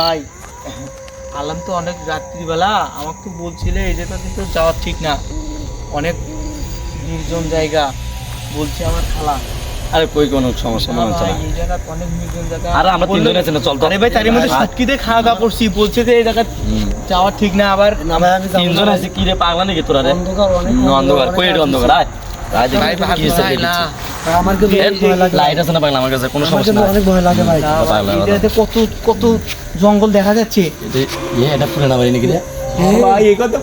ভাই আলাম তো অনেক রাত্রিবেলা, আমাকে তো বলছিলে এই জায়গাতে তো যাওয়া ঠিক না, অনেক নির্জন জায়গা বলছে আমার খালা। আরে কই কোনো সমস্যা মনে হচ্ছে না। এই জায়গা অনেক নির্জন জায়গা। আরে আমরা তিনজন আছি না, চল তো। আরে ভাই তারই মধ্যে সুটকিতে খাওয়া দাওয়া করছি, বলছে যে এই জায়গা যাওয়া ঠিক না। আবার না ভাই আমি তিনজন আছি, কি রে পাগলা নাকি তোরা রে? অন্ধকার কই এটা অন্ধকার? আয় ভাই কি হইছে ভাই না, আমার কাছে লাইট আছে না পাগলা? আমার কাছে কোনো সমস্যা না। অনেক ভয় লাগে ভাই। এটাতে কত কত জঙ্গল দেখা যাচ্ছে। এটা পুরানা বাড়ি নাকি রে? ভাই এই কথা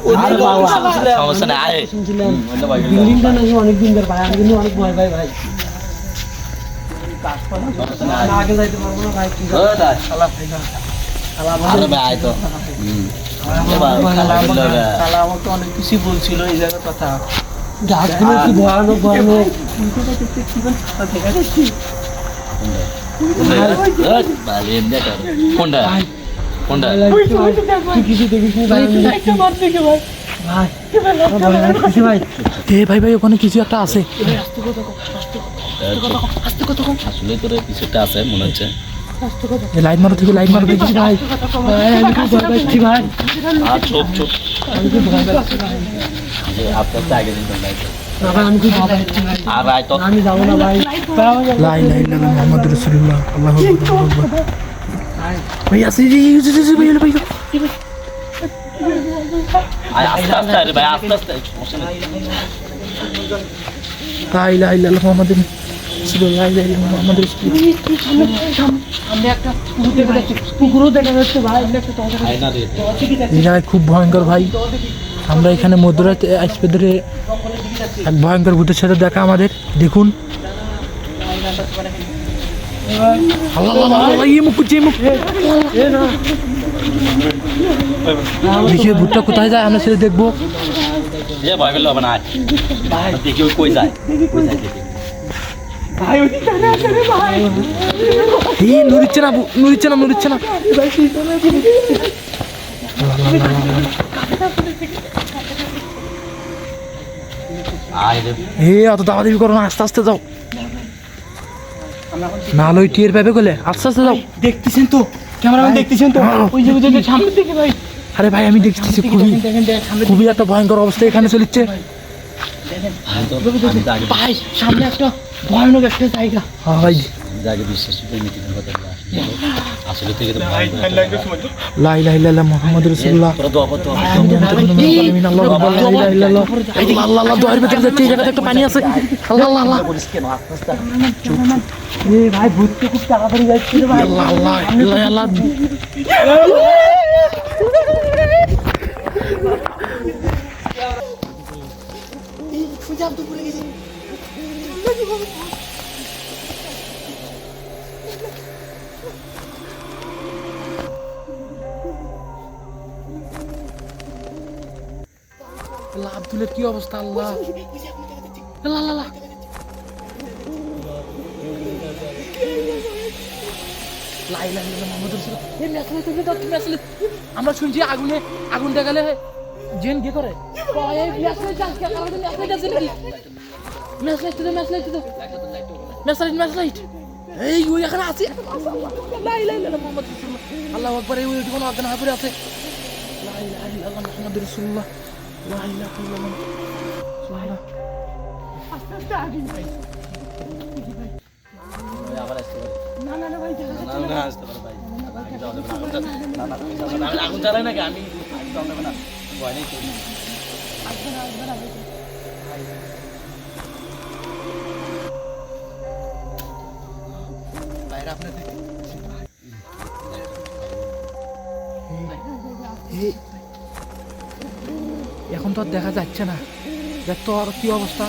সমস্যা নাই, আয়। শুনছিলাম বিল্ডিংটা নাকি অনেক দিন ধরে ভাই, আমি কিন্তু অনেক ভয় পাই ভাই। আগে যাইতে পারবো না ভাই। আরে ভাই আয় তো। খালা আমাকে অনেক কিছু বলছিল এই জায়গার কথা। গাছগুলো কি ভয়ানক ভয়ানক। কোনটা কোনটা? তুই কিছু দেখিস নি ভাই? ভাই এ ভাই ভাই ওখানে কিছু একটা আছে। আসলে তোর কিছু একটা আছে মনে হচ্ছে। লাইট মারো থেকে লাইট মারো দেখিস ভাই। আমি খুব ভয় পাচ্ছি ভাই। আর চোখ চোখ আমি খুব ভয় পাচ্ছি ভাই। আপনার আগে দিন না ভাই আমি খুব ভয় পাচ্ছি ভাই। আর আয় তো। আমি যাবো না ভাই। লা ইলাহা ইল্লাল্লাহ মুহাম্মাদুর রাসূলুল্লাহ আল্লাহু আকবার। ভাই আসি রে ভাই ভাই। আয় আস্তে আস্তে, আরে ভাই আস্তে আস্তে, সমস্যা নাই। লা ইলাহা ইল্লাল্লাহ মুহাম্মাদুর রাসূলুল্লাহ লা ইলাহা ইল্লাল্লাহ মুহাম্মাদুর রাসূলুল্লাহ। আমরা একটা কুকুরও দেখা যাচ্ছে ভাই। আয় না রে। এই জায়গায় খুব ভয়ঙ্কর ভাই। আমরা এখানে মধ্যরাতে আসবে ধরে এক ভয়ঙ্কর ভূতের সাথে দেখা আমাদের। দেখুন আল্লাহ আল্লাহ আল্লাহ, এই মুখ করছে, এই মুখ। দেখি ভূতটা কোথায় যায়, আমরা সেটা দেখবো। এ ভয় পেলে হবে না, আয়। দেখি ওই কই যায়, কই যায় দেখি। এই নড়িচ্ছে না, নড়িচ্ছে না, নড়িচ্ছে না। আয় রে। অত দাবাদাবি করো না, আস্তে আস্তে যাও। না লই টিয়ের পাবে গেলে আস্তে আস্তে যাও। দেখতেছেন তো ক্যামেরাম্যান, দেখতেছেন তো ওই যে সামনে থেকে ভাই। আরে ভাই আমি দেখতেছি খুবই একটা ভয়ঙ্কর অবস্থা এখানে চলছে। ভাই সামনে একটা ভয়ানক একটা জায়গা। হ্যাঁ ভাই, জায়গা বিশ্বাস করে নিতে কথা আসলে থেকে তো লা ইলাহা ইল্লাল্লাহ মুহাম্মাদুর রাসূলুল্লাহ। তোরা দোয়া করতে হবে। আল্লাহ আল্লাহ, দোয়ার ভিতরে যাচ্ছে। এই জায়গাতে একটা পানি আছে। আল্লাহ আল্লাহ আল্লাহ। এ ভাই ভূতকে খুব তাড়াতাড়ি যাচ্ছে রে ভাই। আল্লাহ আল্লাহ আল্লাহ আল্লাহ। আব্দুলের কি অবস্থা? আল্লাহ আল্লাহ আল্লাহ। আমরা শুনছি আগুন দেখালে জেন কি করে? এই ওই এখানে আছে। আল্লাহু আকবার। এই ওই কোনো অজ্ঞান হয়ে পড়ে আছে। লা ইলাহা ইল্লাল্লাহ মুহাম্মাদুর রাসূলুল্লাহ। লা ইলাহা ইল্লাল্লাহ সুবহানাল্লাহ। আস্তে আস্তে আগুন ভাই। আবার আসতে পারে। না না না ভাই, না আসতে পারে ভাই। আগুন জ্বালায় নাকি? আমি যাবে না, ভয় নেই তো। বাইরে আপনাদের এখন তো আর দেখা যাচ্ছে না। দেখ তো আর কি অবস্থা।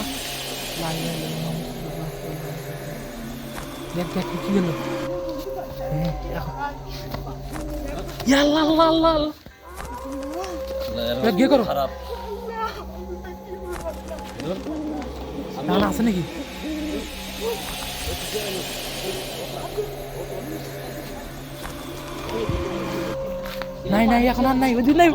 দেখ দেখ কি গেল। আল্লাহ আল্লাহ আল্লাহ আল্লাহ। গিয়ে করো। খারাপ। না আছে নাকি? নাই নাই এখন আর নাই, ওই দিন নাই।